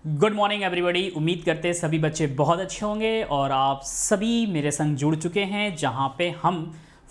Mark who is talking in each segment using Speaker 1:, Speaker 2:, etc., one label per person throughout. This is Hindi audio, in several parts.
Speaker 1: Good morning everybody. उम्मीद करते हैं सभी बच्चे बहुत अच्छे होंगे और आप सभी मेरे संग जुड़ चुके हैं जहां पे हम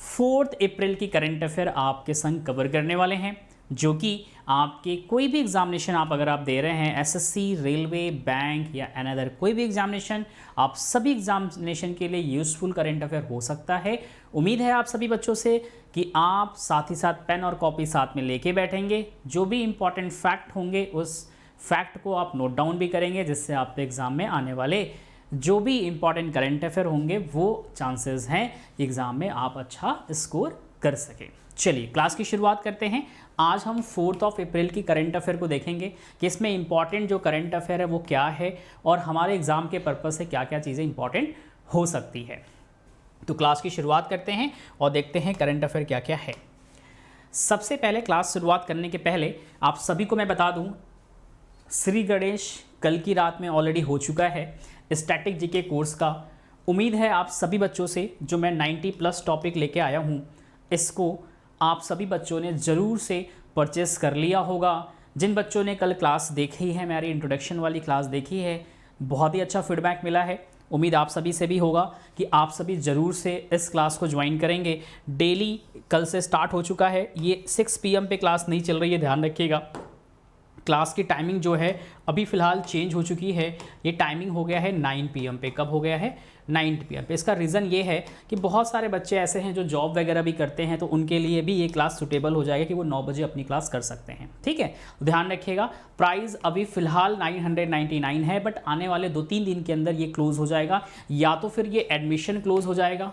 Speaker 1: 4 अप्रैल की करंट अफेयर आपके संग कवर करने वाले हैं, जो कि आपके कोई भी एग्जामिनेशन आप अगर आप दे रहे हैं एसएससी, रेलवे, बैंक या अनदर कोई भी एग्जामिनेशन, आप सभी एग्जामिनेशन के लिए यूज़फुल करंट अफेयर हो सकता है। उम्मीद है आप सभी बच्चों से कि आप साथ ही साथ पेन और कॉपी साथ में लेके बैठेंगे, जो भी इंपॉर्टेंट फैक्ट होंगे उस फैक्ट को आप नोट डाउन भी करेंगे, जिससे आपके एग्ज़ाम में आने वाले जो भी इंपॉर्टेंट करंट अफेयर होंगे वो चांसेस हैं एग्ज़ाम में आप अच्छा स्कोर कर सकें। चलिए क्लास की शुरुआत करते हैं। आज हम 4 अप्रैल की करंट अफेयर को देखेंगे कि इसमें इंपॉर्टेंट जो करंट अफेयर है वो क्या है और हमारे एग्ज़ाम के पर्पज़ से क्या क्या चीज़ें इंपॉर्टेंट हो सकती है। तो क्लास की शुरुआत करते हैं और देखते हैं करंट अफेयर क्या क्या है। सबसे पहले क्लास शुरुआत करने के पहले आप सभी को मैं बता दूं, श्री गणेश कल की रात में ऑलरेडी हो चुका है स्टैटिक जीके कोर्स का। उम्मीद है आप सभी बच्चों से जो मैं 90+ टॉपिक लेके आया हूँ इसको आप सभी बच्चों ने ज़रूर से परचेस कर लिया होगा। जिन बच्चों ने कल क्लास देखी है, मेरी इंट्रोडक्शन वाली क्लास देखी है, बहुत ही अच्छा फीडबैक मिला है। उम्मीद आप सभी से भी होगा कि आप सभी ज़रूर से इस क्लास को ज्वाइन करेंगे। डेली कल से स्टार्ट हो चुका है, ये 6 PM पे क्लास नहीं चल रही है, ध्यान रखिएगा। क्लास की टाइमिंग जो है अभी फ़िलहाल चेंज हो चुकी है, ये टाइमिंग हो गया है 9 PM पे। कब हो गया है? 9 PM पे। इसका रीज़न ये है कि बहुत सारे बच्चे ऐसे हैं जो जॉब वगैरह भी करते हैं, तो उनके लिए भी ये क्लास सूटेबल हो जाएगा कि वो 9 बजे अपनी क्लास कर सकते हैं। ठीक है, ध्यान रखिएगा। प्राइस अभी फ़िलहाल 999 है, बट आने वाले 2-3 दिन के अंदर ये क्लोज़ हो जाएगा, या तो फिर ये एडमिशन क्लोज़ हो जाएगा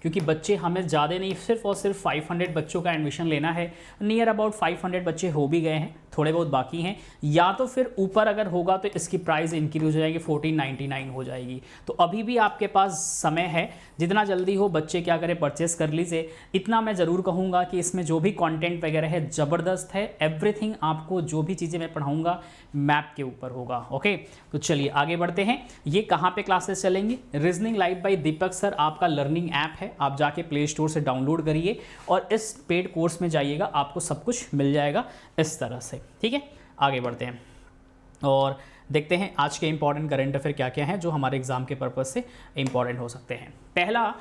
Speaker 1: क्योंकि बच्चे हमें ज़्यादा नहीं, सिर्फ और सिर्फ 500 बच्चों का एडमिशन लेना है। नियर अबाउट 500 बच्चे हो भी गए हैं, थोड़े बहुत बाकी हैं, या तो फिर ऊपर अगर होगा तो इसकी प्राइस इंक्रीज हो जाएगी, 1499 हो जाएगी। तो अभी भी आपके पास समय है, जितना जल्दी हो बच्चे क्या करें, परचेस कर लीजिए। इतना मैं ज़रूर कहूँगा कि इसमें जो भी कंटेंट वगैरह है ज़बरदस्त है। एवरीथिंग आपको जो भी चीज़ें मैं पढ़ाऊँगा मैप के ऊपर होगा। ओके, तो चलिए आगे बढ़ते हैं। ये कहाँ पे क्लासेस चलेंगी? रीजनिंग लाइव बाय दीपक सर आपका लर्निंग ऐप है, आप जाके प्ले स्टोर से डाउनलोड करिए और इस पेड कोर्स में जाइएगा, आपको सब कुछ मिल जाएगा इस तरह से। ठीक है, आगे बढ़ते हैं और देखते हैं आज के इंपॉर्टेंट करंट अफेयर क्या क्या हैं जो हमारे एग्जाम के पर्पज से इंपॉर्टेंट हो सकते हैं। पहला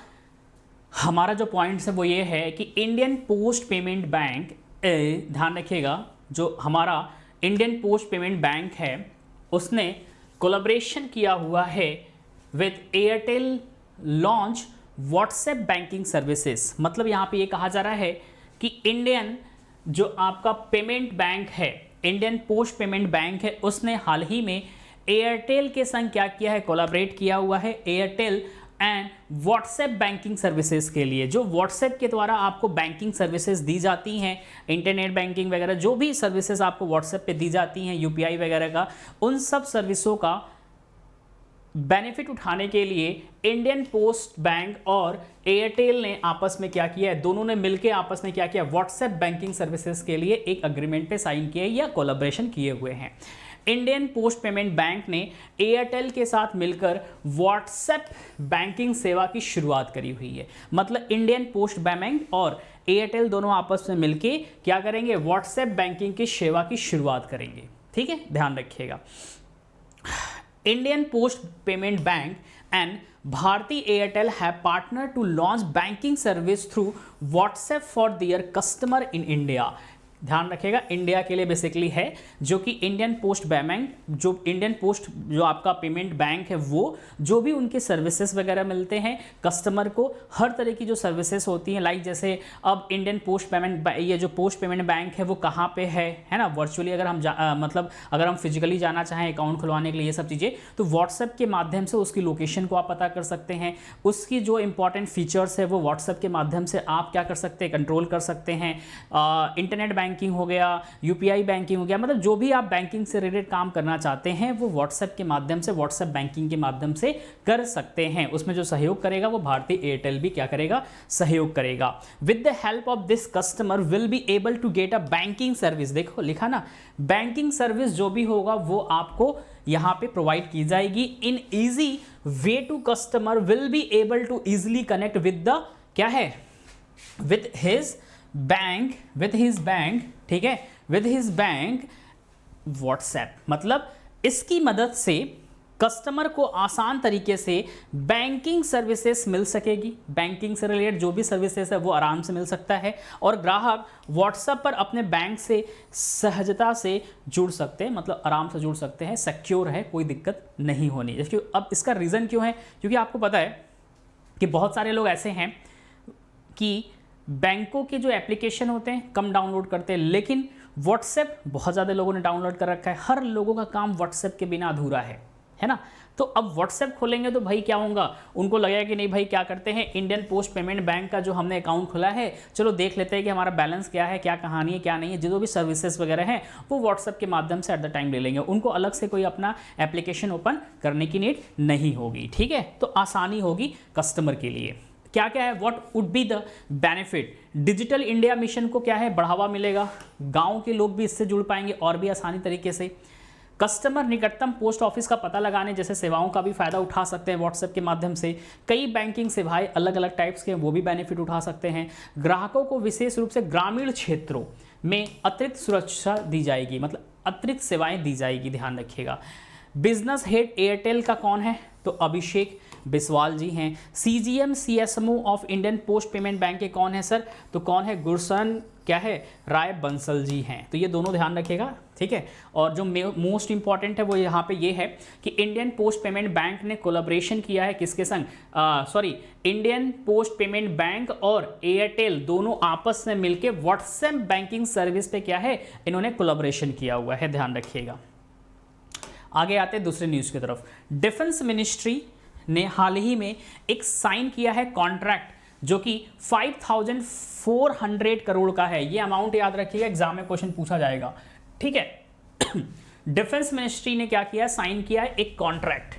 Speaker 1: हमारा जो पॉइंट्स है वो ये है कि इंडियन पोस्ट पेमेंट बैंक, ध्यान रखिएगा, जो हमारा इंडियन पोस्ट पेमेंट बैंक है उसने कोलैबोरेशन किया हुआ है with Airtel launch WhatsApp banking services. मतलब यहाँ पे ये कहा जा रहा है कि इंडियन जो आपका पेमेंट बैंक है, इंडियन पोस्ट पेमेंट बैंक है, उसने हाल ही में एयरटेल के संग क्या किया है, कोलैबोरेट किया हुआ है Airtel and WhatsApp banking services के लिए। जो व्हाट्सएप के द्वारा आपको बैंकिंग सर्विसेज दी जाती हैं, इंटरनेट बैंकिंग वगैरह जो भी सर्विसेज आपको व्हाट्सएप पे दी जाती हैं, यूपीआई वगैरह का, उन सब सर्विसों का बेनिफिट उठाने के लिए इंडियन पोस्ट बैंक और एयरटेल ने आपस में क्या किया है, दोनों ने मिलकर आपस में क्या किया, व्हाट्सएप बैंकिंग सर्विसेज के लिए एक अग्रीमेंट पे साइन किए या कोलैबोरेशन किए हुए हैं। इंडियन पोस्ट पेमेंट बैंक ने एयरटेल के साथ मिलकर व्हाट्सएप बैंकिंग सेवा की शुरुआत करी हुई है। मतलब इंडियन पोस्ट बैंक और एयरटेल दोनों आपस में मिलकर क्या करेंगे, व्हाट्सएप बैंकिंग की सेवा की शुरुआत करेंगे। ठीक है, ध्यान रखिएगा। Indian Post Payment Bank and Bharti Airtel have partnered to launch banking service through WhatsApp for their customer in India। ध्यान रखिएगा, इंडिया के लिए बेसिकली है, जो कि इंडियन पोस्ट बैंक, जो इंडियन पोस्ट जो आपका पेमेंट बैंक है, वो जो भी उनके सर्विसेज वगैरह मिलते हैं कस्टमर को, हर तरह की जो सर्विसेज होती हैं, लाइक जैसे अब इंडियन पोस्ट पेमेंट, ये जो पोस्ट पेमेंट बैंक है वो कहाँ पे है ना, वर्चुअली अगर हम मतलब अगर हम फिजिकली जाना चाहें अकाउंट खुलवाने के लिए, ये सब चीज़ें तो व्हाट्सएप के माध्यम से उसकी लोकेशन को आप पता कर सकते हैं। उसकी जो इंपॉर्टेंट फीचर्स है वो व्हाट्सएप के माध्यम से आप क्या कर सकते हैं, कंट्रोल कर सकते हैं। इंटरनेट बैंकिंग हो गया, यूपीआई बैंकिंग हो गया, मतलब जो भी आप बैंकिंग से रिलेटेड काम करना चाहते हैं वो व्हाट्सएप के माध्यम से, व्हाट्सएप बैंकिंग के माध्यम से कर सकते हैं। उसमें जो सहयोग करेगा वो भारतीय एयरटेल भी क्या करेगा, सहयोग करेगा। With the help of this customer will be able to get a banking service. देखो लिखा ना, बैंकिंग सर्विस जो भी होगा वो आपको यहाँ पे प्रोवाइड की जाएगी in easy way to customer will be able to easily connect with the क्या है, विद हिज बैंक, ठीक है, विद हिज बैंक व्हाट्सएप। मतलब इसकी मदद से कस्टमर को आसान तरीके से बैंकिंग सर्विसेज मिल सकेगी। बैंकिंग से रिलेटेड जो भी सर्विसेज है वो आराम से मिल सकता है और ग्राहक व्हाट्सएप पर अपने बैंक से सहजता से जुड़ सकते हैं, मतलब आराम से जुड़ सकते हैं, सिक्योर है, कोई दिक्कत नहीं होनी। जैसे अब इसका रीज़न क्यों है, क्योंकि आपको पता है कि बहुत सारे लोग ऐसे हैं कि बैंकों के जो एप्लीकेशन होते हैं कम डाउनलोड करते हैं, लेकिन व्हाट्सएप बहुत ज़्यादा लोगों ने डाउनलोड कर रखा है। हर लोगों का काम व्हाट्सएप के बिना अधूरा है ना। तो अब व्हाट्सएप खोलेंगे तो भाई क्या होगा, उनको लगेगा कि नहीं भाई क्या करते हैं, इंडियन पोस्ट पेमेंट बैंक का जो हमने अकाउंट खोला है, चलो देख लेते हैं कि हमारा बैलेंस क्या है, क्या कहानी है, क्या नहीं है। जो भी सर्विसेज वगैरह हैं वो व्हाट्सएप के माध्यम से एट द टाइम ले लेंगे, उनको अलग से कोई अपना एप्लीकेशन ओपन करने की नीड नहीं होगी। ठीक है, तो आसानी होगी कस्टमर के लिए। क्या क्या है, what would be the benefit, digital India mission को क्या है बढ़ावा मिलेगा, गांव के लोग भी इससे जुड़ पाएंगे और भी आसानी तरीके से। कस्टमर निकटतम पोस्ट ऑफिस का पता लगाने जैसे सेवाओं का भी फायदा उठा सकते हैं व्हाट्सएप के माध्यम से। कई बैंकिंग सेवाएं अलग अलग टाइप्स के, वो भी बेनिफिट उठा सकते हैं। ग्राहकों को विशेष रूप से ग्रामीण क्षेत्रों में अतिरिक्त सुरक्षा दी जाएगी, मतलब अतिरिक्त सेवाएं दी जाएगी, ध्यान रखिएगा। बिजनेस हेड एयरटेल का कौन है, तो अभिषेक बिस्वाल जी हैं। CGM CSMO of Indian post payment bank के कौन है सर, तो कौन है, गुरसन क्या है, राय बंसल जी हैं। तो ये दोनों ध्यान रखिएगा, ठीक है। और जो मोस्ट इंपॉर्टेंट है वो यहाँ पे ये है कि इंडियन पोस्ट पेमेंट बैंक ने कोलैबोरेशन किया है किसके संग, इंडियन पोस्ट पेमेंट बैंक और एयरटेल दोनों आपस में मिलकर व्हाट्सएप बैंकिंग सर्विस पे क्या है, इन्होंने कोलैबोरेशन किया हुआ है, ध्यान रखिएगा। आगे आते हैं दूसरे न्यूज़ की तरफ। डिफेंस मिनिस्ट्री ने हाल ही में एक साइन किया है कॉन्ट्रैक्ट जो कि 5400 करोड़ का है। ये अमाउंट याद रखिएगा, एग्जाम में क्वेश्चन पूछा जाएगा, ठीक है। डिफेंस मिनिस्ट्री ने क्या किया, साइन किया है एक कॉन्ट्रैक्ट,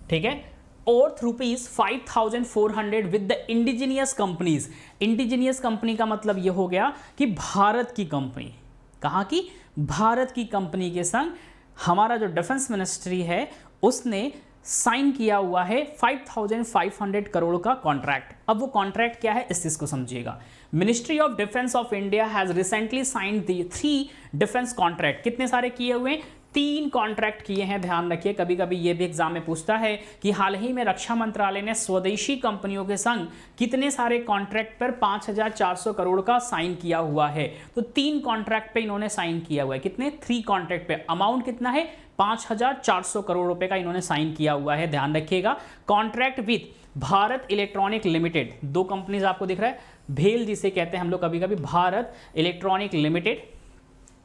Speaker 1: ठीक है, और ₹5400 with the indigenous companies. Indigenous company का मतलब ये हो गया कि भारत की कंपनी, कहाँ की, भारत की कंपनी के संग हमारा जो डिफेंस मिनिस्ट्री है उसने साइन किया हुआ है 5500 करोड़ का कॉन्ट्रैक्ट। अब वो कॉन्ट्रैक्ट क्या है इस चीज को समझिएगा। Ministry of defence of India has recently signed the 3 defence contract. कितने सारे किए हुए हैं, 3 कॉन्ट्रैक्ट किए हैं, ध्यान रखिए। कभी कभी ये भी एग्जाम में पूछता है कि हाल ही में रक्षा मंत्रालय ने स्वदेशी कंपनियों के संग कितने सारे कॉन्ट्रैक्ट पर 5400 करोड़ का साइन किया हुआ है। तो 3 कॉन्ट्रैक्ट पे इन्होंने साइन किया हुआ है। कितने, 3 कॉन्ट्रैक्ट पे, अमाउंट कितना है, 5400 करोड़ रुपए का इन्होंने साइन किया हुआ है, ध्यान रखिएगा। Contract with Bharat electronic limited, 2 companies आपको दिख रहा है, भेल जिसे कहते हैं हम लोग कभी कभी, भारत इलेक्ट्रॉनिक लिमिटेड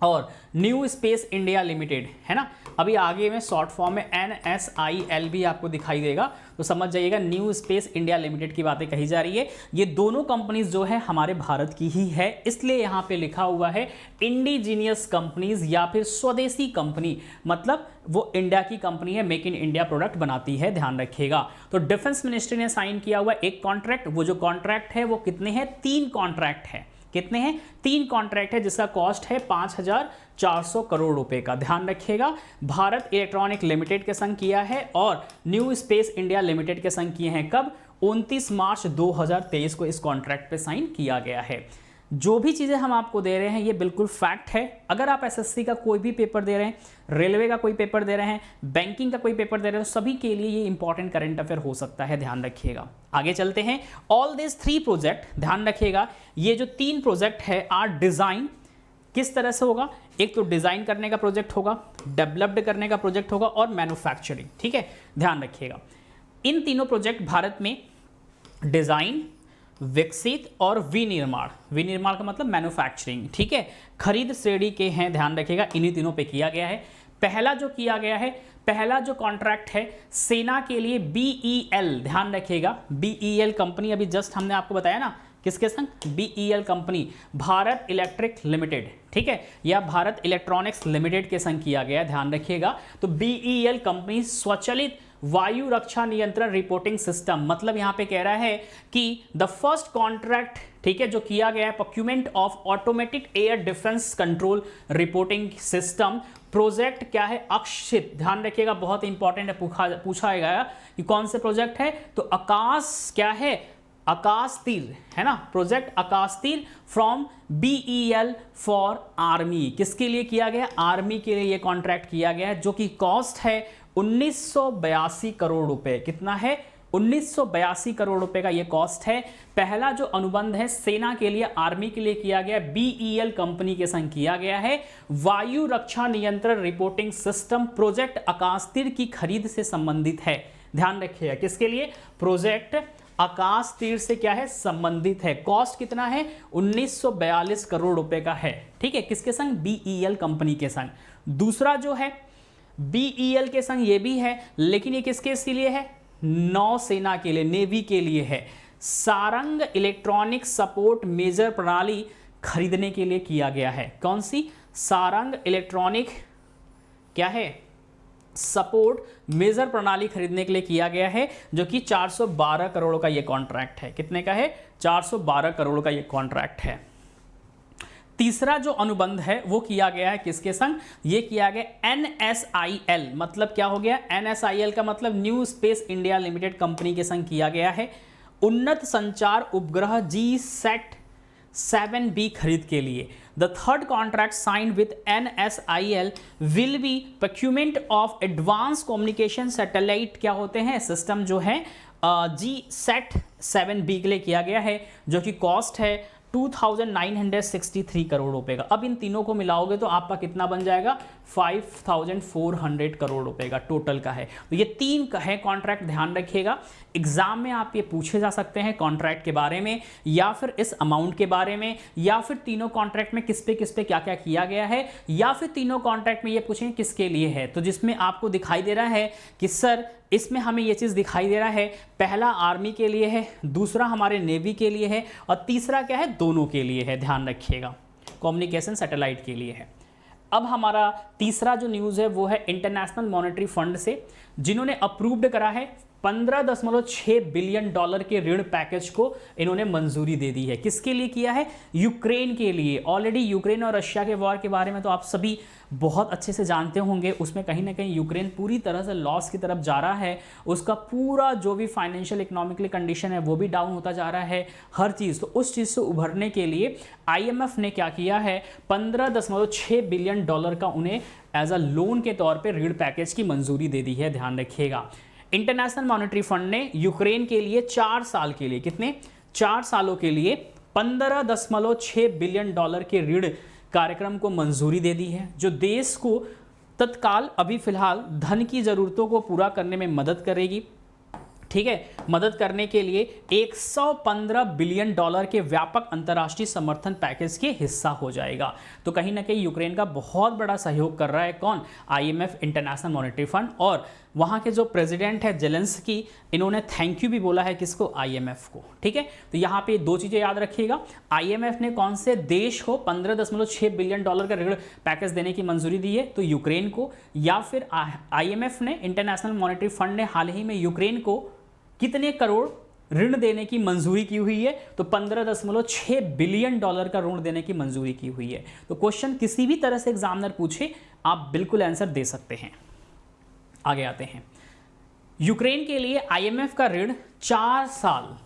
Speaker 1: और न्यू स्पेस इंडिया लिमिटेड, है ना। अभी आगे में शॉर्ट फॉर्म में NSIL भी आपको दिखाई देगा, तो समझ जाइएगा न्यू स्पेस इंडिया लिमिटेड की बातें कही जा रही है। ये दोनों कंपनीज जो है हमारे भारत की ही है, इसलिए यहाँ पे लिखा हुआ है इंडिजीनियस कंपनीज या फिर स्वदेशी कंपनी, मतलब वो इंडिया की कंपनी है, मेक इन इंडिया प्रोडक्ट बनाती है, ध्यान रखिएगा। तो डिफेंस मिनिस्ट्री ने साइन किया हुआ एक कॉन्ट्रैक्ट, वो जो कॉन्ट्रैक्ट है वो कितने हैं, 3 कॉन्ट्रैक्ट है। कितने हैं, 3 कॉन्ट्रैक्ट है जिसका कॉस्ट है 5400 करोड़ रुपए का, ध्यान रखिएगा। भारत इलेक्ट्रॉनिक लिमिटेड के संग किया है और न्यू स्पेस इंडिया लिमिटेड के संग किए हैं। कब, 29 मार्च 2023 को इस कॉन्ट्रैक्ट पे साइन किया गया है। जो भी चीज़ें हम आपको दे रहे हैं ये बिल्कुल फैक्ट है। अगर आप एसएससी का कोई भी पेपर दे रहे हैं, रेलवे का कोई पेपर दे रहे हैं, बैंकिंग का कोई पेपर दे रहे हैं, तो सभी के लिए ये इंपॉर्टेंट करंट अफेयर हो सकता है, ध्यान रखिएगा। आगे चलते हैं। ऑल दिस 3 प्रोजेक्ट, ध्यान रखिएगा, ये जो 3 प्रोजेक्ट है आर डिजाइन, किस तरह से होगा, एक तो डिजाइन करने का प्रोजेक्ट होगा, डेवलप्ड करने का प्रोजेक्ट होगा और मैन्युफैक्चरिंग, ठीक है, ध्यान रखिएगा। इन तीनों प्रोजेक्ट भारत में डिजाइन, विकसित और विनिर्माण, विनिर्माण का मतलब मैन्युफैक्चरिंग, ठीक है, खरीद श्रेणी के हैं, ध्यान रखिएगा, इन्हीं तीनों पे किया गया है। पहला जो किया गया है, पहला जो कॉन्ट्रैक्ट है सेना के लिए BEL, ध्यान रखिएगा, BEL कंपनी अभी जस्ट हमने आपको बताया ना, किसके संग, BEL company, Bharat electric limited, ठीक है, या भारत इलेक्ट्रॉनिक्स लिमिटेड के संग किया गया, ध्यान रखिएगा। तो BEL कंपनी स्वचालित वायु रक्षा नियंत्रण रिपोर्टिंग सिस्टम, मतलब यहां पे कह रहा है कि द फर्स्ट कॉन्ट्रैक्ट, ठीक है, जो किया गया है procurement of automatic air defence control reporting system project क्या है, अक्षित, ध्यान रखिएगा, बहुत इंपॉर्टेंट है, पूछा गया कि कौन से प्रोजेक्ट है, तो आकाश क्या है, आकाश तीर, है ना, प्रोजेक्ट आकाश तीर फ्रॉम BEL फॉर आर्मी। किसके लिए किया गया? आर्मी के लिए ये कॉन्ट्रैक्ट किया गया है, जो कि कॉस्ट है 1982 करोड़ रुपए। कितना है? 1982 करोड़ रुपए का ये कॉस्ट है। पहला जो अनुबंध है सेना के लिए, आर्मी के लिए किया गया, BEL कंपनी के संग किया गया है। वायु रक्षा नियंत्रण रिपोर्टिंग सिस्टम प्रोजेक्ट आकाश तीर की खरीद से संबंधित है। ध्यान रखिएगा, किसके लिए? प्रोजेक्ट आकाश तीर से क्या है? संबंधित है। कॉस्ट कितना है? 1942 करोड़ रुपए का है। ठीक है, किसके संग? BEL कंपनी के संग। दूसरा जो है BEL के संग ये भी है, लेकिन ये किसके लिए है? नौसेना के लिए, नेवी के लिए है। सारंग इलेक्ट्रॉनिक सपोर्ट मेजर प्रणाली खरीदने के लिए किया गया है। कौन सी? सारंग इलेक्ट्रॉनिक क्या है? सपोर्ट मेजर प्रणाली खरीदने के लिए किया गया है, जो कि 412 करोड़ का ये कॉन्ट्रैक्ट है। कितने का है? 412 करोड़ का ये कॉन्ट्रैक्ट है। तीसरा जो अनुबंध है वो किया गया है किसके संग? ये किया गया NSIL, मतलब क्या हो गया? NSIL का मतलब new space India limited company के संग किया गया है। उन्नत संचार उपग्रह GSAT-7B खरीद के लिए। The third contract signed with NSIL will be procurement of advance communication satellite, क्या होते हैं? सिस्टम जो है GSAT-7B के लिए किया गया है, जो कि कॉस्ट है 2963 करोड़ रुपए का। अब इन तीनों को मिलाओगे तो आपका कितना बन जाएगा? 5400 करोड़ रुपए का टोटल का है। तो ये तीन का है कॉन्ट्रैक्ट, ध्यान रखिएगा। एग्जाम में आप ये पूछे जा सकते हैं कॉन्ट्रैक्ट के बारे में, या फिर इस अमाउंट के बारे में, या फिर तीनों कॉन्ट्रैक्ट में किस पे क्या क्या किया गया है, या फिर तीनों कॉन्ट्रैक्ट में ये पूछें किसके लिए है। तो जिसमें आपको दिखाई दे रहा है कि सर इसमें हमें ये चीज़ दिखाई दे रहा है, पहला आर्मी के लिए है, दूसरा हमारे नेवी के लिए है, और तीसरा क्या है? दोनों के लिए है। ध्यान रखिएगा, कम्युनिकेशन सैटेलाइट के लिए है। अब हमारा तीसरा जो न्यूज़ है वो है इंटरनेशनल मॉनेटरी फंड से, जिन्होंने अप्रूव्ड करा है 15.6 बिलियन डॉलर के ऋण पैकेज को इन्होंने मंजूरी दे दी है। किसके लिए किया है? यूक्रेन के लिए। ऑलरेडी यूक्रेन और रशिया के वॉर के बारे में तो आप सभी बहुत अच्छे से जानते होंगे। उसमें कहीं ना कहीं यूक्रेन पूरी तरह से लॉस की तरफ जा रहा है। उसका पूरा जो भी फाइनेंशियल इकोनॉमिकली कंडीशन है वो भी डाउन होता जा रहा है, हर चीज़। तो उस चीज़ से उभरने के लिए IMF ने क्या किया है? 15.6 बिलियन डॉलर का उन्हें एज अ लोन के तौर पर ऋण पैकेज की मंजूरी दे दी है। ध्यान रखिएगा, इंटरनेशनल मॉनेटरी फंड ने यूक्रेन के लिए 4 साल के लिए, कितने? 4 सालों के लिए 15.6 बिलियन डॉलर के ऋण कार्यक्रम को मंजूरी दे दी है, जो देश को तत्काल अभी फिलहाल धन की ज़रूरतों को पूरा करने में मदद करेगी। ठीक है, मदद करने के लिए 115 बिलियन डॉलर के व्यापक अंतर्राष्ट्रीय समर्थन पैकेज के हिस्सा हो जाएगा। तो कहीं ना कहीं यूक्रेन का बहुत बड़ा सहयोग कर रहा है कौन? IMF, international monetary fund. और वहाँ के जो प्रेसिडेंट है जेलेंस्की, इन्होंने थैंक यू भी बोला है किसको? IMF को। ठीक है, तो यहाँ पे 2 चीज़ें याद रखिएगा। IMF ने कौन से देश को 15.6 बिलियन डॉलर का ऋण पैकेज देने की मंजूरी दी है? तो यूक्रेन को। या फिर IMF ने, इंटरनेशनल मॉनेटरी फंड ने हाल ही में यूक्रेन को कितने करोड़ ऋण देने की मंजूरी की हुई है? तो 15.6 बिलियन डॉलर का ऋण देने की मंजूरी की हुई है। तो क्वेश्चन किसी भी तरह से एग्जामिनर पूछे, आप बिल्कुल आंसर दे सकते हैं। आगे आते हैं, यूक्रेन के लिए IMF का ऋण 4 साल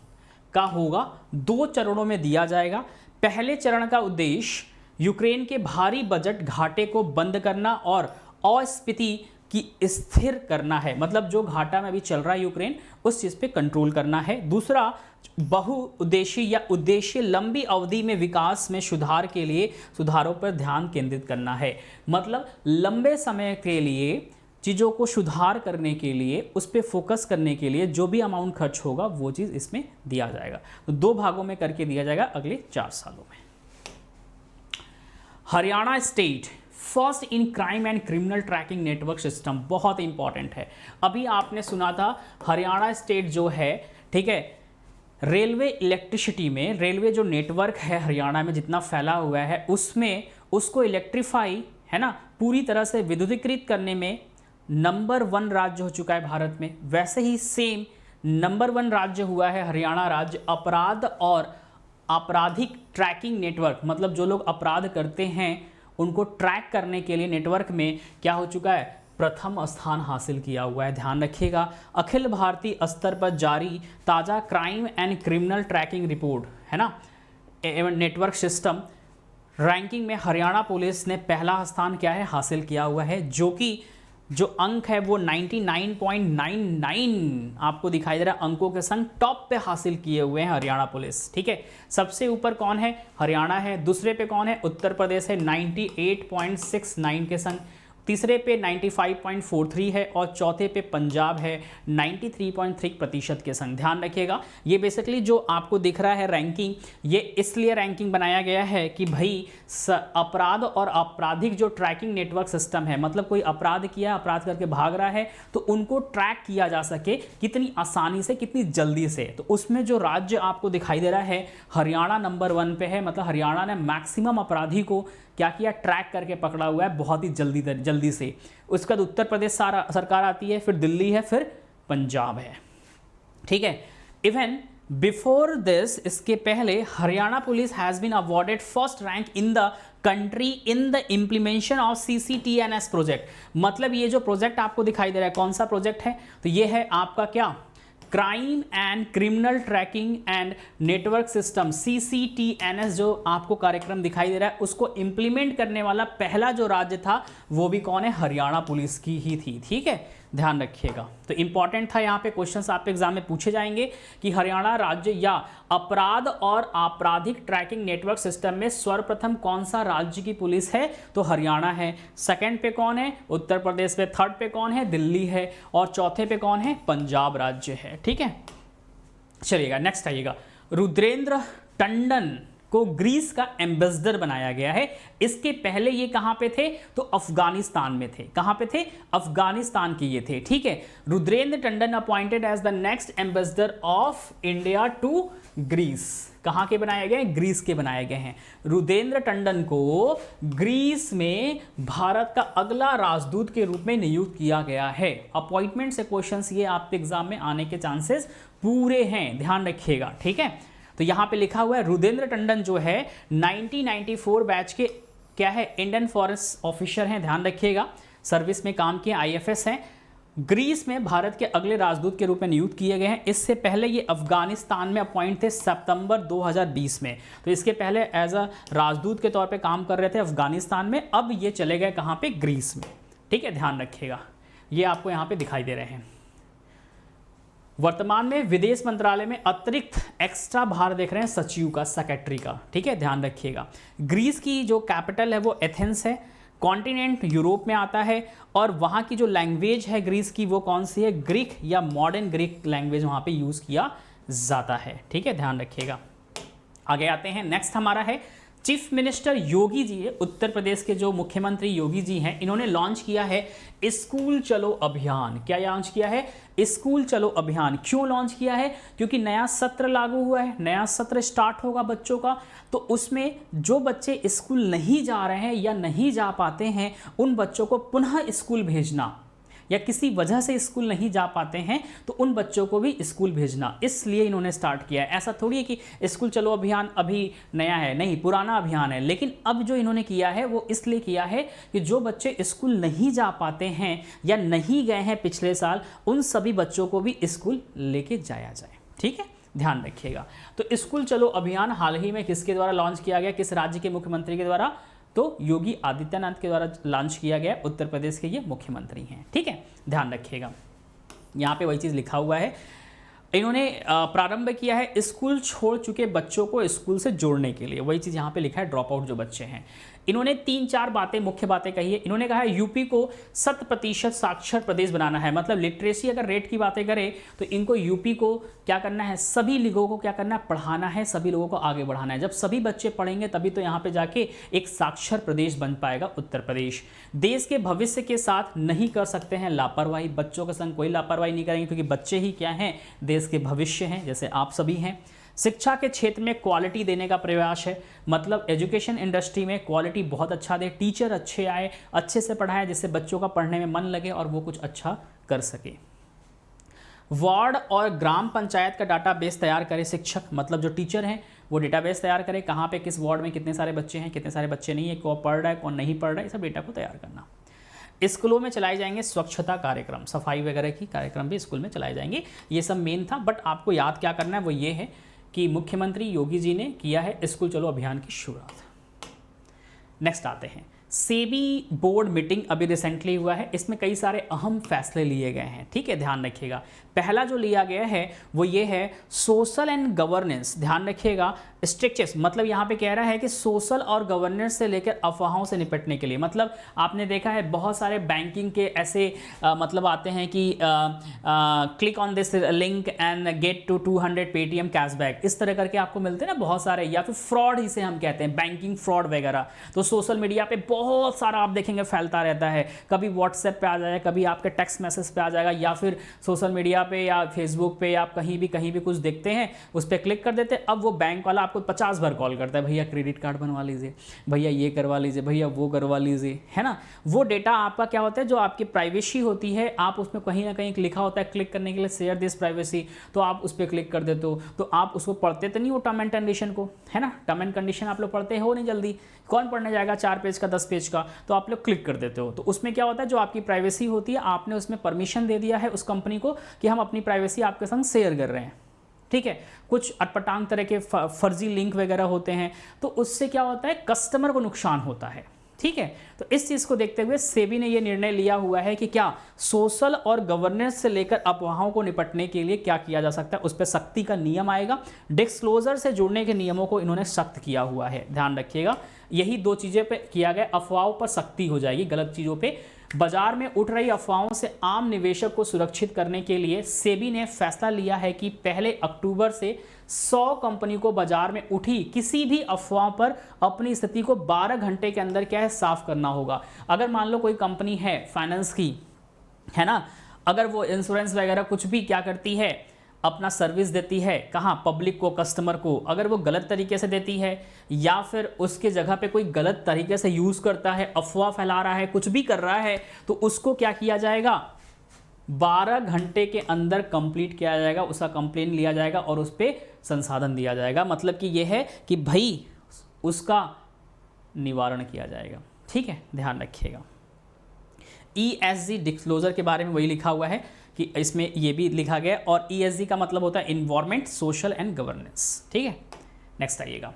Speaker 1: का होगा, 2 चरणों में दिया जाएगा। पहले चरण का उद्देश्य यूक्रेन के भारी बजट घाटे को बंद करना और अस्फीति की स्थिर करना है, मतलब जो घाटा में अभी चल रहा है यूक्रेन, उस चीज़ पे कंट्रोल करना है। दूसरा, बहुउद्देशीय या उद्देश्य लंबी अवधि में विकास में सुधार के लिए सुधारों पर ध्यान केंद्रित करना है। मतलब लंबे समय के लिए चीज़ों को सुधार करने के लिए, उस पर फोकस करने के लिए जो भी अमाउंट खर्च होगा वो चीज़ इसमें दिया जाएगा। तो 2 भागों में करके दिया जाएगा अगले 4 सालों में। Haryana state first in crime and criminal tracking network system, बहुत इंपॉर्टेंट है। अभी आपने सुना था हरियाणा स्टेट जो है, ठीक है, रेलवे इलेक्ट्रिसिटी में, रेलवे जो नेटवर्क है हरियाणा में जितना फैला हुआ है उसमें उसको इलेक्ट्रीफाई, है ना, पूरी तरह से विद्युतीकृत करने में नंबर 1 राज्य हो चुका है भारत में। वैसे ही सेम नंबर 1 राज्य हुआ है हरियाणा राज्य अपराध और आपराधिक ट्रैकिंग नेटवर्क, मतलब जो लोग अपराध करते हैं उनको ट्रैक करने के लिए नेटवर्क में क्या हो चुका है? प्रथम स्थान हासिल किया हुआ है, ध्यान रखिएगा। अखिल भारतीय स्तर पर जारी ताज़ा crime and criminal tracking report है ना, नेटवर्क सिस्टम रैंकिंग में हरियाणा पुलिस ने पहला स्थान क्या है हासिल किया हुआ है, जो कि जो अंक है वो 99.99 आपको दिखाई दे रहा है अंकों के संग टॉप पे हासिल किए हुए हैं हरियाणा पुलिस। ठीक है, सबसे ऊपर कौन है, हरियाणा है। दूसरे पे कौन है, उत्तर प्रदेश है 98.69 के संग। तीसरे पे 95.43 है और चौथे पे पंजाब है 93.3% के संग। ध्यान रखिएगा, ये बेसिकली जो आपको दिख रहा है रैंकिंग, ये इसलिए रैंकिंग बनाया गया है कि भाई अपराध और आपराधिक जो ट्रैकिंग नेटवर्क सिस्टम है, मतलब कोई अपराध किया, अपराध करके भाग रहा है तो उनको ट्रैक किया जा सके कितनी आसानी से, कितनी जल्दी से। तो उसमें जो राज्य आपको दिखाई दे रहा है हरियाणा नंबर 1 पे है, मतलब हरियाणा ने मैक्सिमम अपराधी को क्या किया, ट्रैक करके पकड़ा हुआ है बहुत ही जल्दी से। उसके बाद उत्तर प्रदेश सरकार आती है, फिर दिल्ली है, फिर पंजाब है। ठीक है, इवन बिफोर दिस, इसके पहले Haryana police has been awarded first rank in the country in the implementation of CCTNS project. मतलब ये जो प्रोजेक्ट आपको दिखाई दे रहा है, कौन सा प्रोजेक्ट है, तो ये है आपका क्या, crime and criminal tracking and network system CCTNS जो आपको कार्यक्रम दिखाई दे रहा है, उसको इंप्लीमेंट करने वाला पहला जो राज्य था वो भी कौन है, हरियाणा पुलिस की ही थी। ठीक है, ध्यान रखिएगा। तो इंपॉर्टेंट था, यहाँ पे क्वेश्चंस आपके एग्जाम में पूछे जाएंगे कि हरियाणा राज्य या अपराध और आपराधिक ट्रैकिंग नेटवर्क सिस्टम में सर्वप्रथम कौन सा राज्य की पुलिस है, तो हरियाणा है। सेकंड पे कौन है, उत्तर प्रदेश पे। थर्ड पे कौन है, दिल्ली है। और चौथे पे कौन है, पंजाब राज्य है। ठीक है, चलिएगा नेक्स्ट आइएगा। रुद्रेंद्र टंडन को ग्रीस का एम्बेसडर बनाया गया है। इसके पहले ये कहां पे थे, तो अफगानिस्तान में थे। कहां पे थे, अफगानिस्तान के ये थे। ठीक है, Rudrendra Tandon appointed as the next ambassador of India to Greece. कहां के बनाए गए, ग्रीस के बनाए गए हैं। रुद्रेंद्र टंडन को ग्रीस में भारत का अगला राजदूत के रूप में नियुक्त किया गया है। अपॉइंटमेंट से क्वेश्चंस ये आपके एग्जाम में आने के चांसेस पूरे हैं, ध्यान रखिएगा। ठीक है, तो यहां पे लिखा हुआ है रुद्रेंद्र टंडन जो है 1994 बैच के क्या है, इंडियन फॉरेस्ट ऑफिसर हैं, ध्यान रखिएगा। सर्विस में काम किए, IFS हैं। ग्रीस में भारत के अगले राजदूत के रूप में नियुक्त किए गए हैं। इससे पहले ये अफगानिस्तान में अपॉइंट थे सितंबर 2020 में। तो इसके पहले एज अ राजदूत के तौर पे काम कर रहे थे अफगानिस्तान में, अब ये चले गए कहाँ पे, ग्रीस में। ठीक है, ध्यान रखिएगा, ये आपको यहाँ पे दिखाई दे रहे हैं। वर्तमान में विदेश मंत्रालय में अतिरिक्त एक्स्ट्रा भार देख रहे हैं सचिव का, सेक्रेटरी का। ठीक है, ध्यान रखिएगा। ग्रीस की जो कैपिटल है वो एथेंस है। कॉन्टिनेंट यूरोप में आता है और वहाँ की जो लैंग्वेज है ग्रीस की वो कौन सी है, ग्रीक या मॉडर्न ग्रीक लैंग्वेज वहाँ पे यूज़ किया जाता है। ठीक है, ध्यान रखिएगा। आगे आते हैं, नेक्स्ट हमारा है चीफ मिनिस्टर योगी जी है, उत्तर प्रदेश के जो मुख्यमंत्री योगी जी हैं, इन्होंने लॉन्च किया है स्कूल चलो अभियान। क्या लॉन्च किया है, स्कूल चलो अभियान। क्यों लॉन्च किया है, क्योंकि नया सत्र लागू हुआ है, नया सत्र स्टार्ट होगा बच्चों का। तो उसमें जो बच्चे स्कूल नहीं जा रहे हैं या नहीं जा पाते हैं, उन बच्चों को पुनः स्कूल भेजना, या किसी वजह से स्कूल नहीं जा पाते हैं तो उन बच्चों को भी स्कूल भेजना, इसलिए इन्होंने स्टार्ट किया है। ऐसा थोड़ी है कि स्कूल चलो अभियान अभी नया है, नहीं, पुराना अभियान है। लेकिन अब जो इन्होंने किया है वो इसलिए किया है कि जो बच्चे स्कूल नहीं जा पाते हैं या नहीं गए हैं पिछले साल, उन सभी बच्चों को भी स्कूल लेके जाया जाए। ठीक है, ध्यान रखिएगा। तो स्कूल चलो अभियान हाल ही में किसके द्वारा लॉन्च किया गया, किस राज्य के मुख्यमंत्री के द्वारा, तो योगी आदित्यनाथ के द्वारा लॉन्च किया गया। उत्तर प्रदेश के ये मुख्यमंत्री हैं। ठीक है, ध्यान रखिएगा, यहाँ पे वही चीज़ लिखा हुआ है। इन्होंने प्रारंभ किया है स्कूल छोड़ चुके बच्चों को स्कूल से जोड़ने के लिए, वही चीज़ यहाँ पे लिखा है, ड्रॉप आउट जो बच्चे हैं। इन्होंने 3-4 बातें, मुख्य बातें कही है। इन्होंने कहा है यूपी को 100% साक्षर प्रदेश बनाना है। मतलब लिटरेसी अगर रेट की बातें करें तो इनको यूपी को क्या करना है, सभी लोगों को क्या करना है, पढ़ाना है, सभी लोगों को आगे बढ़ाना है। जब सभी बच्चे पढ़ेंगे तभी तो यहाँ पे जाके एक साक्षर प्रदेश बन पाएगा उत्तर प्रदेश। देश के भविष्य के साथ नहीं कर सकते हैं लापरवाही, बच्चों के संग कोई लापरवाही नहीं करेंगे, क्योंकि बच्चे ही क्या हैं, देश के भविष्य हैं, जैसे आप सभी हैं। शिक्षा के क्षेत्र में क्वालिटी देने का प्रयास है, मतलब एजुकेशन इंडस्ट्री में क्वालिटी बहुत अच्छा दे, टीचर अच्छे आए, अच्छे से पढ़ाएं, जिससे बच्चों का पढ़ने में मन लगे और वो कुछ अच्छा कर सके। वार्ड और ग्राम पंचायत का डाटाबेस तैयार करे शिक्षक, मतलब जो टीचर हैं वो डेटाबेस तैयार करें, कहाँ पे किस वार्ड में कितने सारे बच्चे हैं, कितने सारे बच्चे नहीं है, कौन पढ़ रहा है, कौन नहीं पढ़ रहा है, सब डेटा को तैयार करना। स्कूलों में चलाए जाएंगे स्वच्छता कार्यक्रम, सफाई वगैरह की कार्यक्रम भी स्कूल में चलाए जाएंगे। ये सब मेन था, बट आपको याद क्या करना है वो ये है कि मुख्यमंत्री योगी जी ने किया है स्कूल चलो अभियान की शुरुआत। नेक्स्ट आते हैं, सेबी बोर्ड मीटिंग अभी रिसेंटली हुआ है, इसमें कई सारे अहम फैसले लिए गए हैं, ठीक है, ध्यान रखिएगा। पहला जो लिया गया है वो ये है सोशल एंड गवर्नेंस, ध्यान रखिएगा, स्ट्रिक्चर्स, मतलब यहाँ पे कह रहा है कि सोशल और गवर्नेंस से लेकर अफवाहों से निपटने के लिए, मतलब आपने देखा है बहुत सारे बैंकिंग के ऐसे मतलब आते हैं कि click on this link and get to 200 Paytm cashback, इस तरह करके आपको मिलते हैं ना बहुत सारे, या फिर फ्रॉड इसे हम कहते हैं, बैंकिंग फ्रॉड वगैरह। तो सोशल मीडिया पे बहुत सारा आप देखेंगे फैलता रहता है, कभी व्हाट्सएप पे आ जाएगा, कभी आपके टेक्स्ट मैसेज पे आ जाएगा, या फिर सोशल मीडिया पे या फेसबुक पे या आप कहीं भी कुछ देखते हैं उस पर क्लिक कर देते हैं। अब वो बैंक वाला आपको 50 बार कॉल करता है, भैया क्रेडिट कार्ड बनवा लीजिए, भैया ये करवा लीजिए, भैया वो करवा लीजिए, है ना। वो डेटा आपका क्या होता है, जो आपकी प्राइवेसी होती है, आप उसमें कहीं ना कहीं लिखा होता है क्लिक करने के लिए शेयर दिस प्राइवेसी, तो आप उस पर क्लिक कर देते हो, तो आप उसको पढ़ते तो नहीं हो टर्म एंड कंडीशन को, है ना। टर्म एंड कंडीशन आप लोग पढ़ते हो नहीं जल्दी, कौन पढ़ने जाएगा 4 पेज का 10 पेज का, तो आप लोग क्लिक कर देते हो। तो उसमें क्या होता है, जो आपकी प्राइवेसी होती है, आपने उसमें परमिशन दे दिया है उस कंपनी को कि हम अपनी प्राइवेसी आपके संग शेयर कर रहे हैं, ठीक है। कुछ अटपटांग तरह के फर्जी लिंक वगैरह होते हैं, तो उससे क्या होता है, कस्टमर को नुकसान होता है, ठीक है। तो इस चीज़ को देखते हुए सेबी ने यह निर्णय लिया हुआ है कि क्या सोशल और गवर्नेंस से लेकर अफवाहों को निपटने के लिए क्या किया जा सकता है, उस पर सख्ती का नियम आएगा। डिस्क्लोजर से जुड़ने के नियमों को इन्होंने सख्त किया हुआ है, ध्यान रखिएगा। यही 2 चीज़ें पे किया गया, अफवाहों पर सख्ती हो जाएगी, गलत चीज़ों पे। बाजार में उठ रही अफवाहों से आम निवेशक को सुरक्षित करने के लिए सेबी ने फैसला लिया है कि पहले अक्टूबर से 100 कंपनी को बाजार में उठी किसी भी अफवाह पर अपनी स्थिति को 12 घंटे के अंदर क्या है साफ करना होगा। अगर मान लो कोई कंपनी है फाइनेंस की, है ना, अगर वो इंश्योरेंस वगैरह कुछ भी क्या करती है, अपना सर्विस देती है, कहाँ, पब्लिक को, कस्टमर को, अगर वो गलत तरीके से देती है या फिर उसके जगह पे कोई गलत तरीके से यूज़ करता है, अफवाह फैला रहा है, कुछ भी कर रहा है, तो उसको क्या किया जाएगा, 12 घंटे के अंदर कंप्लीट किया जाएगा, उसका कंप्लेन लिया जाएगा और उस पर संसाधन दिया जाएगा। मतलब कि यह है कि भाई उसका निवारण किया जाएगा, ठीक है, ध्यान रखिएगा। ESG डिस्क्लोजर के बारे में वही लिखा हुआ है कि इसमें ये भी लिखा गया, और ESG का मतलब होता है इन्वायरमेंट, सोशल एंड गवर्नेंस, ठीक है। नेक्स्ट आइएगा,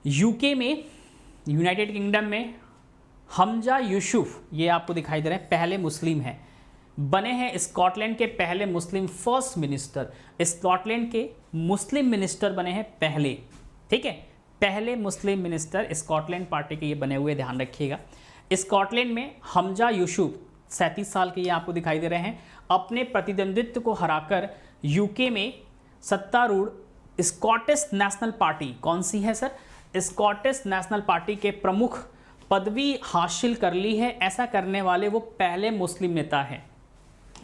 Speaker 1: यूके में, यूनाइटेड किंगडम में हमजा यूसुफ, ये आपको दिखाई दे रहे हैं, पहले मुस्लिम हैं, बने हैं स्कॉटलैंड के पहले मुस्लिम फर्स्ट मिनिस्टर। स्कॉटलैंड के मुस्लिम मिनिस्टर बने हैं पहले, ठीक है, पहले मुस्लिम मिनिस्टर स्कॉटलैंड पार्टी के ये बने हुए, ध्यान रखिएगा। स्कॉटलैंड में हमजा यूसुफ 37 साल के ये आपको दिखाई दे रहे हैं, अपने प्रतिद्वंद्वित्व को हराकर यूके में सत्तारूढ़ स्कॉटिश नेशनल पार्टी, कौन सी है सर, स्कॉटिश नेशनल पार्टी के प्रमुख पदवी हासिल कर ली है। ऐसा करने वाले वो पहले मुस्लिम नेता हैं,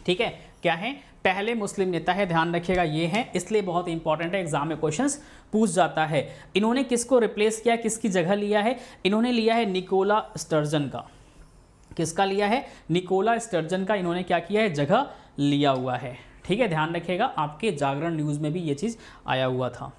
Speaker 1: ठीक है, क्या है, पहले मुस्लिम नेता है, ध्यान रखिएगा ये है, इसलिए बहुत इंपॉर्टेंट है, एग्जाम में क्वेश्चंस पूछ जाता है। इन्होंने किसको रिप्लेस किया, किसकी जगह लिया है, इन्होंने लिया है निकोला स्टर्जन का। किसका लिया है, निकोला स्टर्जन का इन्होंने क्या किया है, जगह लिया हुआ है, ठीक है, ध्यान रखिएगा। आपके जागरण न्यूज़ में भी ये चीज़ आया हुआ था।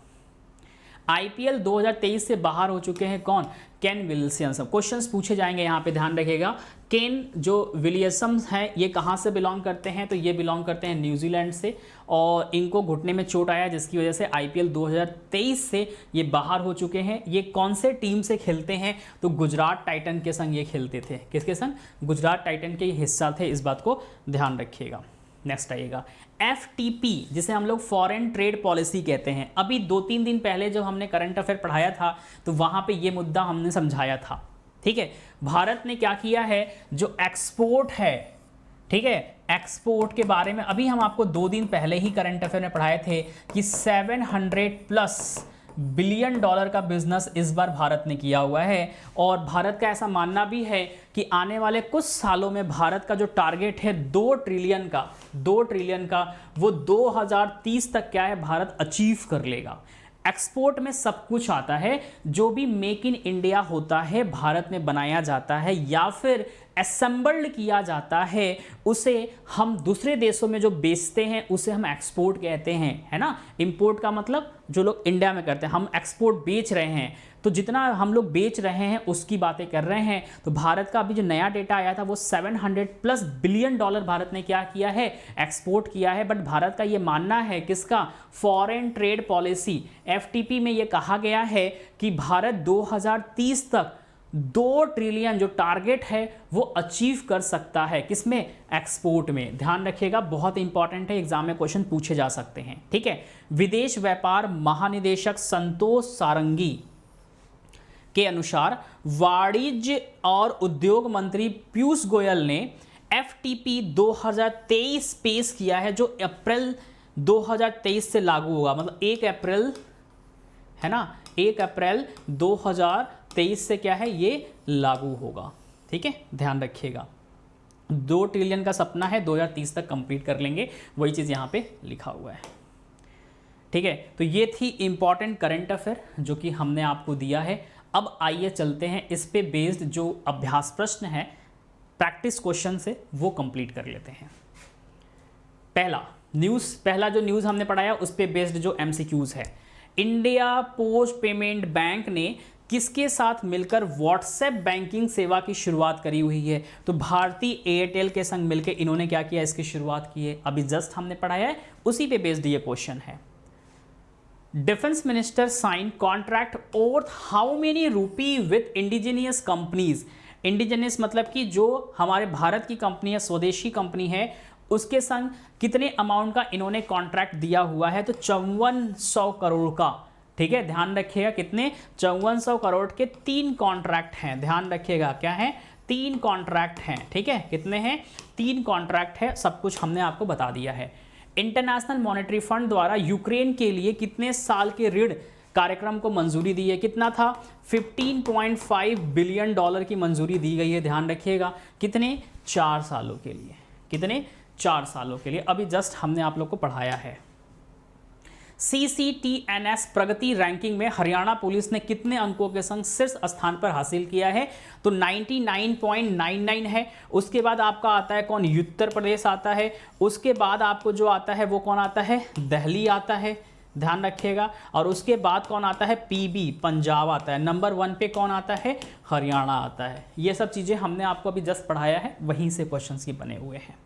Speaker 1: IPL 2023 से बाहर हो चुके हैं कौन, केन विलियम्सन। क्वेश्चंस पूछे जाएंगे यहाँ पे, ध्यान रखिएगा। केन जो विलियम्स हैं ये कहाँ से बिलोंग करते हैं, तो ये बिलोंग करते हैं न्यूजीलैंड से, और इनको घुटने में चोट आया जिसकी वजह से IPL 2023 से ये बाहर हो चुके हैं। ये कौन से टीम से खेलते हैं, तो गुजरात टाइटन के संग ये खेलते थे। किसके संग, गुजरात टाइटन के हिस्सा थे, इस बात को ध्यान रखिएगा। नेक्स्ट आइएगा, FTP जिसे हम लोग फॉरेन ट्रेड पॉलिसी कहते हैं। अभी 2-3 दिन पहले जब हमने करंट अफेयर पढ़ाया था तो वहाँ पे ये मुद्दा हमने समझाया था, ठीक है। भारत ने क्या किया है, जो एक्सपोर्ट है, ठीक है, एक्सपोर्ट के बारे में अभी हम आपको 2 दिन पहले ही करंट अफेयर में पढ़ाए थे कि $700+ बिलियन का बिजनेस इस बार भारत ने किया हुआ है। और भारत का ऐसा मानना भी है कि आने वाले कुछ सालों में भारत का जो टारगेट है 2 ट्रिलियन का वो 2030 तक क्या है भारत अचीव कर लेगा। एक्सपोर्ट में सब कुछ आता है, जो भी मेक इन इंडिया होता है भारत में बनाया जाता है, या फिर असेंबल्ड किया जाता है उसे हम दूसरे देशों में जो बेचते हैं उसे हम एक्सपोर्ट कहते हैं, है ना। इंपोर्ट का मतलब जो लोग इंडिया में करते हैं, हम एक्सपोर्ट बेच रहे हैं, तो जितना हम लोग बेच रहे हैं उसकी बातें कर रहे हैं। तो भारत का अभी जो नया डेटा आया था वो 700+ बिलियन डॉलर भारत ने क्या किया है, एक्सपोर्ट किया है। बट भारत का ये मानना है, किसका, फॉरेन ट्रेड पॉलिसी FTP में ये कहा गया है कि भारत 2030 तक 2 ट्रिलियन जो टारगेट है वो अचीव कर सकता है, किसमें, एक्सपोर्ट में। ध्यान रखिएगा, बहुत इंपॉर्टेंट है, एग्जाम में क्वेश्चन पूछे जा सकते हैं, ठीक है। विदेश व्यापार महानिदेशक संतोष सारंगी के अनुसार वाणिज्य और उद्योग मंत्री पीयूष गोयल ने FTP 2023 पेश किया है, जो अप्रैल 2023 से लागू होगा, मतलब 1 अप्रैल, है ना, 1 अप्रैल 2023 से क्या है, ये लागू होगा, ठीक है, ध्यान रखिएगा। 2 ट्रिलियन का सपना है, 2030 तक कंप्लीट कर लेंगे, वही चीज़ यहाँ पे लिखा हुआ है, ठीक है। तो ये थी इंपॉर्टेंट करंट अफेयर जो कि हमने आपको दिया है। अब आइए चलते हैं इस पे बेस्ड जो अभ्यास प्रश्न है प्रैक्टिस क्वेश्चन से, वो कंप्लीट कर लेते हैं। पहला जो न्यूज़ हमने पढ़ाया उस पे बेस्ड जो MCQs है, इंडिया पोस्ट पेमेंट बैंक ने किसके साथ मिलकर व्हाट्सएप बैंकिंग सेवा की शुरुआत करी हुई है। तो भारती एयरटेल के संग मिलकर इन्होंने क्या किया, इसकी शुरुआत की है, अभी जस्ट हमने पढ़ाया है, उसी पे बेस्ड ये क्वेश्चन है। Defence minister sign contract over how many rupee with indigenous companies. Indigenous मतलब कि जो हमारे भारत की कंपनी है, स्वदेशी कंपनी है, उसके संग कितने अमाउंट का इन्होंने कॉन्ट्रैक्ट दिया हुआ है, तो 5400 करोड़ का, ठीक है, ध्यान रखिएगा, कितने, 5400 करोड़ के 3 कॉन्ट्रैक्ट हैं, ध्यान रखिएगा, क्या है, 3 कॉन्ट्रैक्ट हैं, ठीक है, कितने हैं, 3 कॉन्ट्रैक्ट है, सब कुछ हमने आपको बता दिया है। इंटरनेशनल मॉनेटरी फंड द्वारा यूक्रेन के लिए कितने साल के ऋण कार्यक्रम को मंजूरी दी है, कितना था, $15.5 बिलियन की मंजूरी दी गई है, ध्यान रखिएगा, कितने, 4 सालों के लिए, कितने, 4 सालों के लिए, अभी जस्ट हमने आप लोग को पढ़ाया है। CCTNS प्रगति रैंकिंग में हरियाणा पुलिस ने कितने अंकों के संग शीर्ष स्थान पर हासिल किया है, तो 99.99 है। उसके बाद आपका आता है कौन, उत्तर प्रदेश आता है, उसके बाद आपको जो आता है वो कौन आता है, दिल्ली आता है, ध्यान रखिएगा, और उसके बाद कौन आता है, PB पंजाब आता है, नंबर 1 पे कौन आता है, हरियाणा आता है। ये सब चीज़ें हमने आपको अभी जस्ट पढ़ाया है, वहीं से क्वेश्चंस की बने हुए हैं।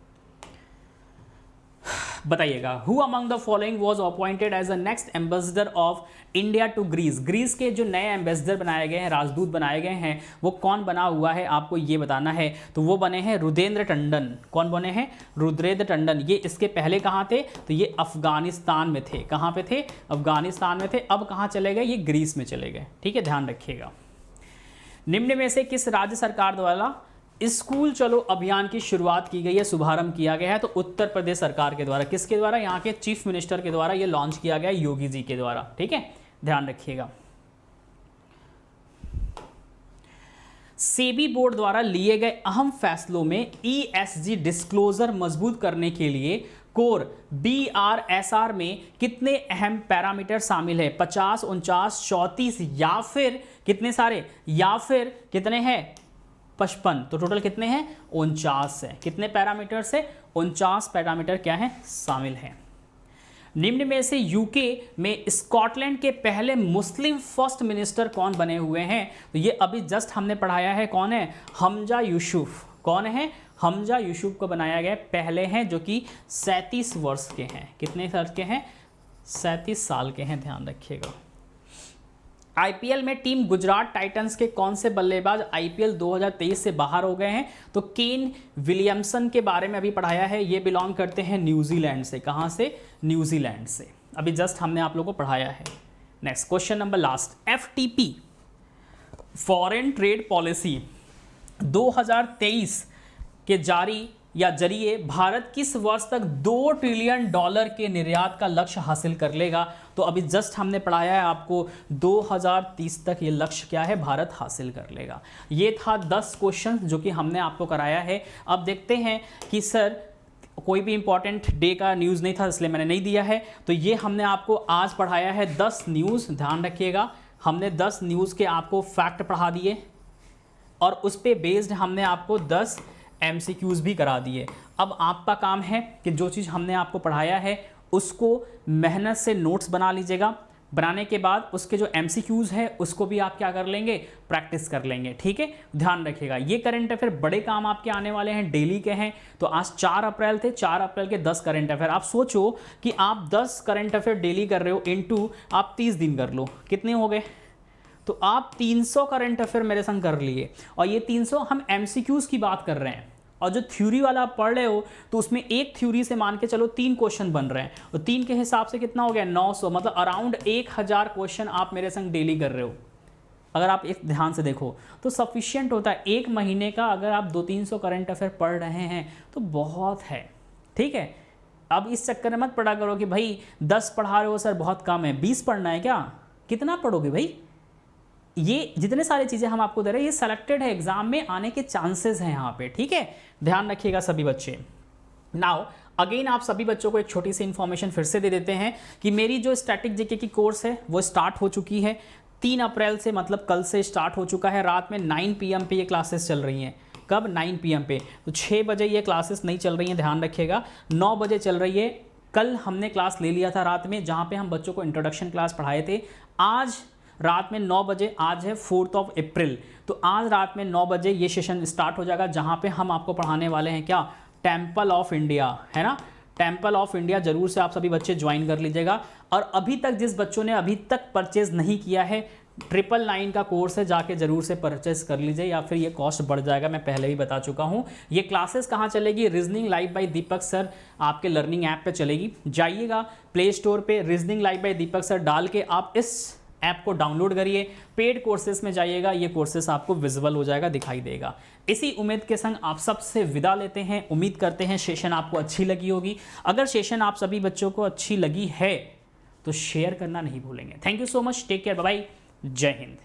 Speaker 1: बताइएगा, who among the following was appointed as the next ambassador of India to Greece. Greece के जो नए एम्बेसडर बनाए गए हैं, राजदूत बनाए गए हैं, वो कौन बना हुआ है, आपको ये बताना है। तो वो बने हैं रुद्रेंद्र टंडन। कौन बने हैं, रुद्रेंद्र टंडन। ये इसके पहले कहाँ थे, तो ये अफगानिस्तान में थे, कहाँ पे थे, अफगानिस्तान में थे। अब कहाँ चले गए, ये ग्रीस में चले गए, ठीक है, ध्यान रखिएगा। निम्न में से किस राज्य सरकार द्वारा स्कूल चलो अभियान की शुरुआत की गई है, शुभारंभ किया गया है, तो उत्तर प्रदेश सरकार के द्वारा। किसके द्वारा, यहाँ के चीफ मिनिस्टर के द्वारा ये लॉन्च किया गया, योगी जी के द्वारा, ठीक है, ध्यान रखिएगा। सेबी बोर्ड द्वारा लिए गए अहम फैसलों में ESG डिस्क्लोजर मजबूत करने के लिए कोर BRSR में कितने अहम पैरामीटर शामिल है, 50, 49, 34 या फिर कितने सारे, या फिर कितने हैं, 55। तो टोटल कितने हैं, 49 है। कितने पैरामीटर से, 49 पैरामीटर क्या है, शामिल है। निम्न में से यूके में स्कॉटलैंड के पहले मुस्लिम फर्स्ट मिनिस्टर कौन बने हुए हैं, तो ये अभी जस्ट हमने पढ़ाया है, कौन है, हमजा यूसुफ। कौन है, हमजा यूसुफ को बनाया गया पहले हैं, जो कि 37 वर्ष के हैं। कितने साल के हैं, 37 साल के हैं, ध्यान रखिएगा। IPL में टीम गुजरात टाइटंस के कौन से बल्लेबाज IPL 2023 से बाहर हो गए हैं, तो केन विलियमसन के बारे में अभी पढ़ाया है। ये बिलोंग करते हैं न्यूजीलैंड से। कहाँ से, न्यूजीलैंड से, अभी जस्ट हमने आप लोगों को पढ़ाया है। Next question number last, FTP foreign trade policy 2023 के जारी या जरिए भारत किस वर्ष तक $2 ट्रिलियन के निर्यात का लक्ष्य हासिल कर लेगा, तो अभी जस्ट हमने पढ़ाया है आपको 2030 तक ये लक्ष्य क्या है, भारत हासिल कर लेगा। ये था 10 क्वेश्चन जो कि हमने आपको कराया है। अब देखते हैं कि सर कोई भी इंपॉर्टेंट डे का न्यूज़ नहीं था इसलिए मैंने नहीं दिया है, तो ये हमने आपको आज पढ़ाया है 10 न्यूज़, ध्यान रखिएगा। हमने 10 न्यूज़ के आपको फैक्ट पढ़ा दिए और उस पे बेस्ड हमने आपको 10 MCQs भी करा दिए। अब आपका काम है कि जो चीज़ हमने आपको पढ़ाया है उसको मेहनत से नोट्स बना लीजिएगा। बनाने के बाद उसके जो MCQs है उसको भी आप क्या कर लेंगे, प्रैक्टिस कर लेंगे। ठीक है, ध्यान रखिएगा। ये करंट अफेयर बड़े काम आपके आने वाले हैं, डेली के हैं। तो आज 4 अप्रैल थे, 4 अप्रैल के 10 करंट अफेयर। आप सोचो कि आप 10 करंट अफेयर डेली कर रहे हो, इनटू आप 30 दिन कर लो, कितने हो गए? तो आप 300 करंट अफेयर मेरे संग कर लिए। और ये 300 हम MCQs की बात कर रहे हैं। और जो थ्योरी वाला आप पढ़ रहे हो तो उसमें एक थ्योरी से मान के चलो 3 क्वेश्चन बन रहे हैं, और 3 के हिसाब से कितना हो गया, 900, मतलब अराउंड 1000 क्वेश्चन आप मेरे संग डेली कर रहे हो। अगर आप एक ध्यान से देखो तो सफिशिएंट होता है। एक महीने का अगर आप 200-300 करंट अफेयर पढ़ रहे हैं तो बहुत है। ठीक है, अब इस चक्कर में मत पढ़ा करो कि भाई 10 पढ़ा रहे हो सर बहुत कम है, 20 पढ़ना है क्या, कितना पढ़ोगे भाई। ये जितने सारी चीज़ें हम आपको दे रहे हैं ये सेलेक्टेड है, एग्जाम में आने के चांसेस हैं यहाँ पे। ठीक है, ध्यान रखिएगा सभी बच्चे। नाउ अगेन आप सभी बच्चों को एक छोटी सी इन्फॉर्मेशन फिर से दे देते हैं कि मेरी जो स्टैटिक जीके की कोर्स है वो स्टार्ट हो चुकी है 3 अप्रैल से, मतलब कल से स्टार्ट हो चुका है। रात में 9 PM पे ये क्लासेस चल रही हैं। कब? 9 PM पे। तो 6 बजे ये क्लासेस नहीं चल रही हैं, ध्यान रखिएगा। 9 बजे चल रही है। कल हमने क्लास ले लिया था रात में, जहाँ पे हम बच्चों को इंट्रोडक्शन क्लास पढ़ाए थे। आज रात में 9 बजे, आज है 4 अप्रैल, तो आज रात में 9 बजे ये सेशन स्टार्ट हो जाएगा, जहाँ पे हम आपको पढ़ाने वाले हैं क्या, टेम्पल ऑफ इंडिया, है ना। टेम्पल ऑफ इंडिया जरूर से आप सभी बच्चे ज्वाइन कर लीजिएगा। और अभी तक जिस बच्चों ने अभी तक परचेज नहीं किया है, 999 का कोर्स है, जाके जरूर से परचेस कर लीजिए, या फिर ये कॉस्ट बढ़ जाएगा, मैं पहले भी बता चुका हूँ। ये क्लासेस कहाँ चलेगी? रीजनिंग लाइव बाय दीपक सर आपके लर्निंग ऐप पे चलेगी। जाइएगा प्ले स्टोर पे रीजनिंग लाइव बाय दीपक सर डाल के आप इस ऐप को डाउनलोड करिए। पेड कोर्सेज में जाइएगा, ये कोर्सेज आपको विजिबल हो जाएगा, दिखाई देगा। इसी उम्मीद के संग आप सबसे विदा लेते हैं। उम्मीद करते हैं सेशन आपको अच्छी लगी होगी। अगर सेशन आप सभी बच्चों को अच्छी लगी है तो शेयर करना नहीं भूलेंगे। Thank you so much, take care, bye bye, जय हिंद।